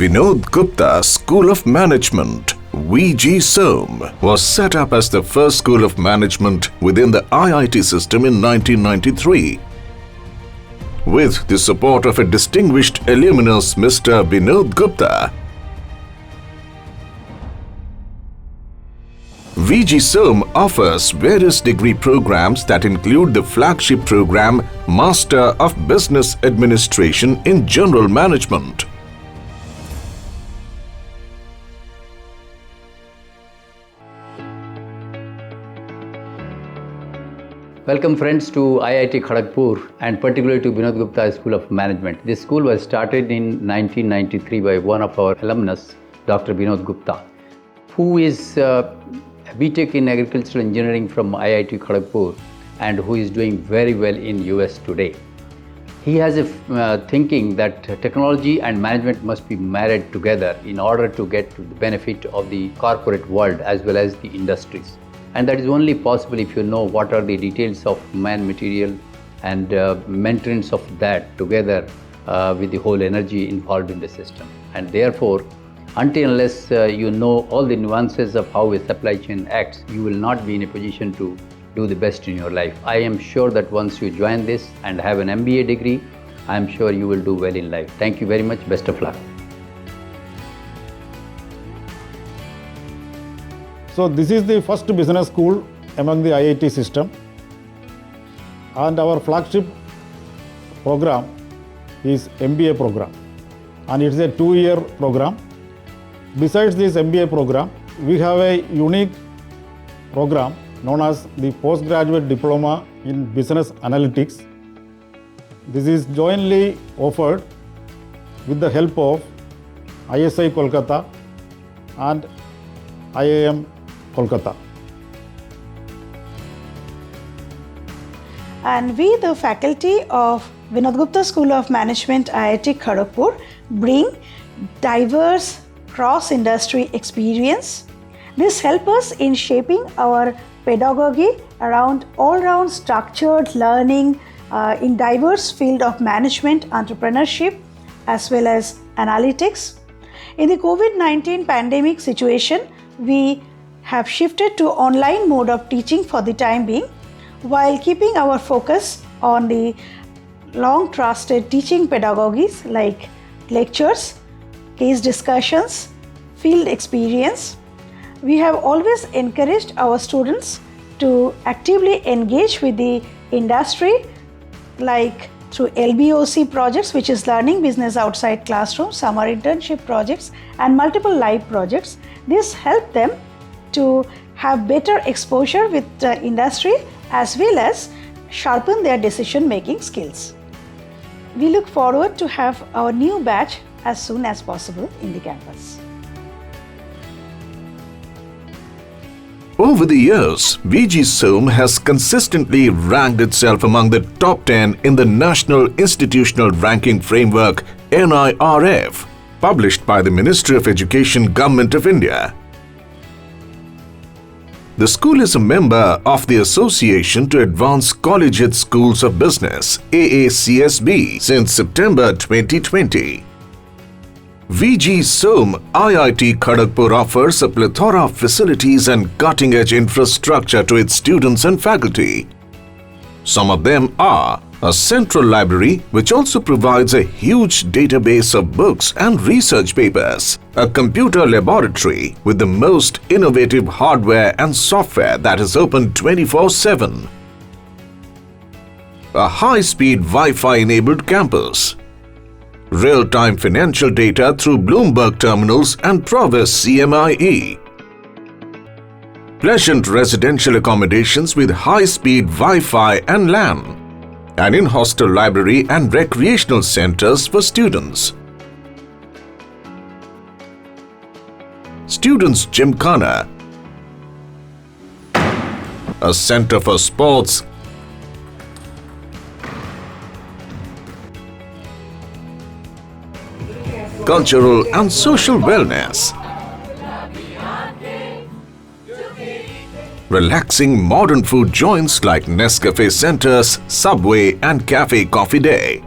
Vinod Gupta School of Management, VGSoM, was set up as the first school of management within the IIT system in 1993. With the support of a distinguished alumnus, Mr. Vinod Gupta, VGSoM offers various degree programs that include the flagship program Master of Business Administration in General Management. Welcome friends to IIT Kharagpur and particularly to Vinod Gupta School of Management. This school was started in 1993 by one of our alumnus, Dr. Vinod Gupta, who is a BTech in Agricultural Engineering from IIT Kharagpur and who is doing very well in US today. He has a thinking that technology and management must be married together in order to get to the benefit of the corporate world as well as the industries. And that is only possible if you know what are the details of man, material and maintenance of that together with the whole energy involved in the system. And therefore, until unless you know all the nuances of how a supply chain acts, you will not be in a position to do the best in your life. I am sure that once you join this and have an MBA degree, I am sure you will do well in life. Thank you very much. Best of luck. So this is the first business school among the IIT system, and our flagship program is MBA program, and it's a 2-year program. Besides this MBA program, we have a unique program known as the Postgraduate Diploma in Business Analytics. This is jointly offered with the help of ISI Kolkata and IIM Kolkata. And we, the faculty of Vinod Gupta School of Management, IIT Kharagpur, bring diverse cross-industry experience. This helps us in shaping our pedagogy around all-round structured learning in diverse field of management, entrepreneurship, as well as analytics. In the COVID-19 pandemic situation, we have shifted to online mode of teaching for the time being, while keeping our focus on the long trusted teaching pedagogies like lectures, case discussions, field experience. We have always encouraged our students to actively engage with the industry, like through LBOC projects, which is Learning Business Outside Classroom, summer internship projects, and multiple live projects. This helped them to have better exposure with the industry as well as sharpen their decision-making skills. We look forward to have our new batch as soon as possible in the campus. Over the years, VGSoM has consistently ranked itself among the top 10 in the National Institutional Ranking Framework (NIRF), published by the Ministry of Education, Government of India. The school is a member of the Association to Advance Collegiate Schools of Business (AACSB) since September 2020. VGSoM IIT Kharagpur offers a plethora of facilities and cutting-edge infrastructure to its students and faculty. Some of them are a central library, which also provides a huge database of books and research papers, a computer laboratory with the most innovative hardware and software that is open 24/7, a high-speed Wi-Fi enabled campus, real-time financial data through Bloomberg terminals and Provis CMIE, pleasant residential accommodations with high-speed Wi-Fi and LAN, an in-hostel library and recreational centers for students, Students' Gymkhana, a center for sports, cultural and social wellness, relaxing modern food joints like Nescafe Centers, Subway and Cafe Coffee Day,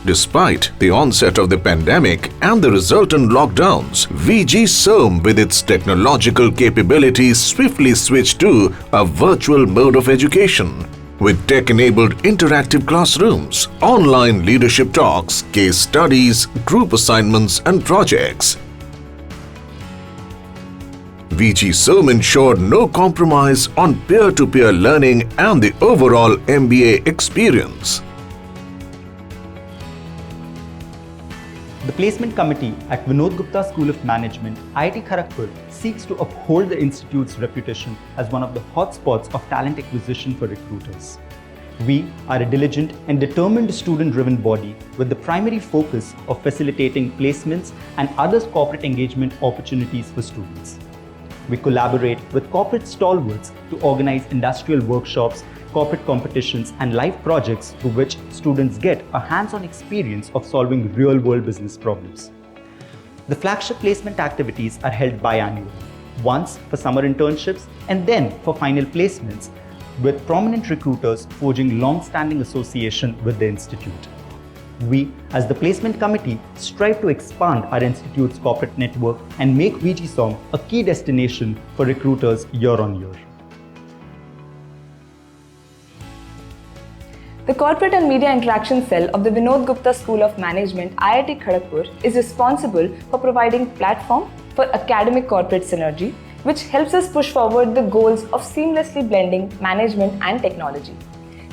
Despite the onset of the pandemic and the resultant lockdowns, VGSoM with its technological capabilities swiftly switched to a virtual mode of education. With tech-enabled interactive classrooms, online leadership talks, case studies, group assignments and projects. VGSoM ensured no compromise on peer-to-peer learning and the overall MBA experience. The Placement Committee at Vinod Gupta School of Management, IIT Kharagpur, seeks to uphold the institute's reputation as one of the hotspots of talent acquisition for recruiters. We are a diligent and determined student-driven body with the primary focus of facilitating placements and other corporate engagement opportunities for students. We collaborate with corporate stalwarts to organize industrial workshops, corporate competitions and live projects through which students get a hands-on experience of solving real-world business problems. The flagship placement activities are held biannually, once for summer internships and then for final placements, with prominent recruiters forging long-standing association with the institute. We, as the Placement Committee, strive to expand our institute's corporate network and make VGSoM a key destination for recruiters year on year. The Corporate and Media Interaction Cell of the Vinod Gupta School of Management, IIT Kharagpur, is responsible for providing platform for academic corporate synergy, which helps us push forward the goals of seamlessly blending management and technology.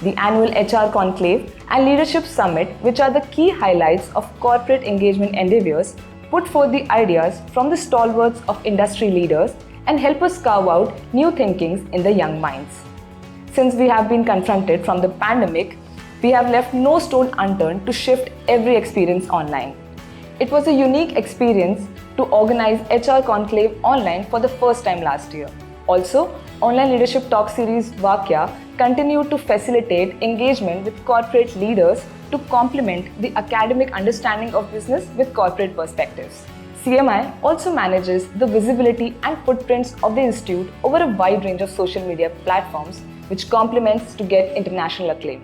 The annual HR Conclave and Leadership Summit, which are the key highlights of corporate engagement endeavors, put forth the ideas from the stalwarts of industry leaders and help us carve out new thinkings in the young minds. Since we have been confronted from the pandemic, we have left no stone unturned to shift every experience online. It was a unique experience to organize HR Conclave online for the first time last year. Also, online leadership talk series Vakya continued to facilitate engagement with corporate leaders to complement the academic understanding of business with corporate perspectives. CMI also manages the visibility and footprints of the institute over a wide range of social media platforms, which complements to get international acclaim.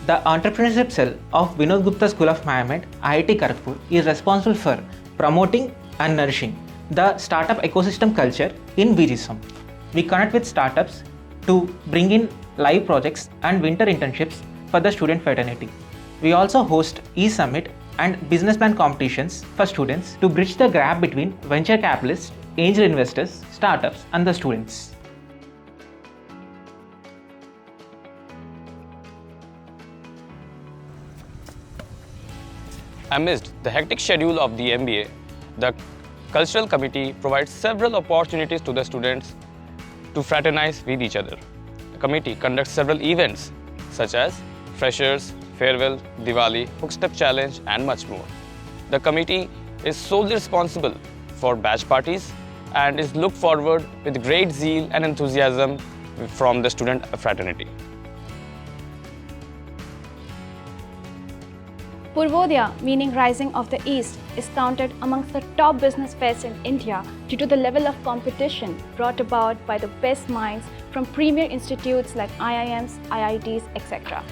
The Entrepreneurship Cell of Vinod Gupta School of Management, IIT Kharagpur, is responsible for promoting and nourishing the startup ecosystem culture in VGSoM. We connect with startups to bring in live projects and winter internships for the student fraternity. We also host e-summit and business plan competitions for students to bridge the gap between venture capitalists, angel investors, startups and the students. Amidst the hectic schedule of the MBA, the Cultural Committee provides several opportunities to the students to fraternize with each other. The committee conducts several events such as Freshers, Farewell, Diwali, Hook Step Challenge and much more. The committee is solely responsible for batch parties and is looked forward with great zeal and enthusiasm from the student fraternity. Purvodaya, meaning Rising of the East, is counted amongst the top business fairs in India due to the level of competition brought about by the best minds from premier institutes like IIMs, IITs, etc.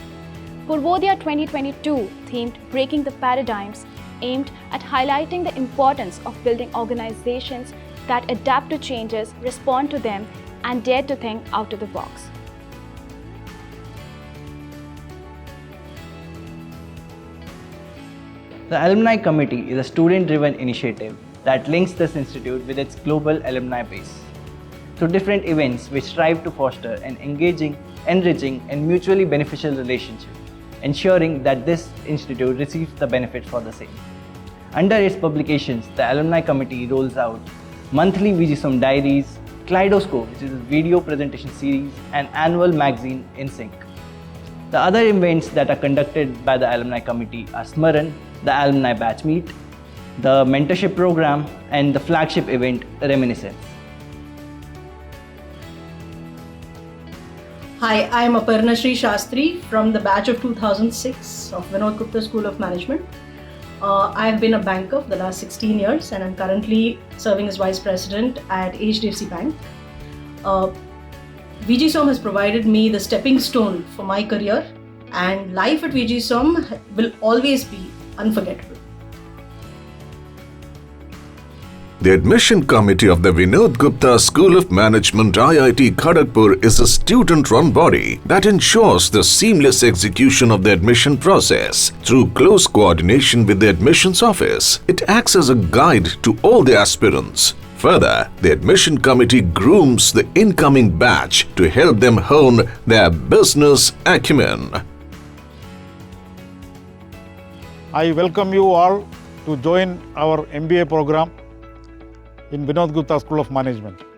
Purvodaya 2022, themed Breaking the Paradigms, aimed at highlighting the importance of building organizations that adapt to changes, respond to them, and dare to think out of the box. The Alumni Committee is a student-driven initiative that links this institute with its global alumni base through different events which strive to foster an engaging, enriching and mutually beneficial relationship, ensuring that this institute receives the benefits for the same. Under its publications, the Alumni Committee rolls out monthly VGSoM diaries, Kaleidoscope, which is a video presentation series, and annual magazine In Sync. The other events that are conducted by the Alumni Committee are Smaran, the Alumni Batch Meet, the Mentorship Program, and the flagship event Reminiscence. Hi, I am Aparna Shri Shastri from the batch of 2006 of Vinod Gupta School of Management. I have been a banker for the last 16 years and I'm currently serving as Vice President at HDFC Bank. VGSoM has provided me the stepping stone for my career and life at VGSoM will always be unforgettable. The admission committee of the Vinod Gupta School of Management IIT Kharagpur is a student-run body that ensures the seamless execution of the admission process. Through close coordination with the admissions office, it acts as a guide to all the aspirants. Further, the admission committee grooms the incoming batch to help them hone their business acumen. I welcome you all to join our MBA program in Vinod Gupta School of Management.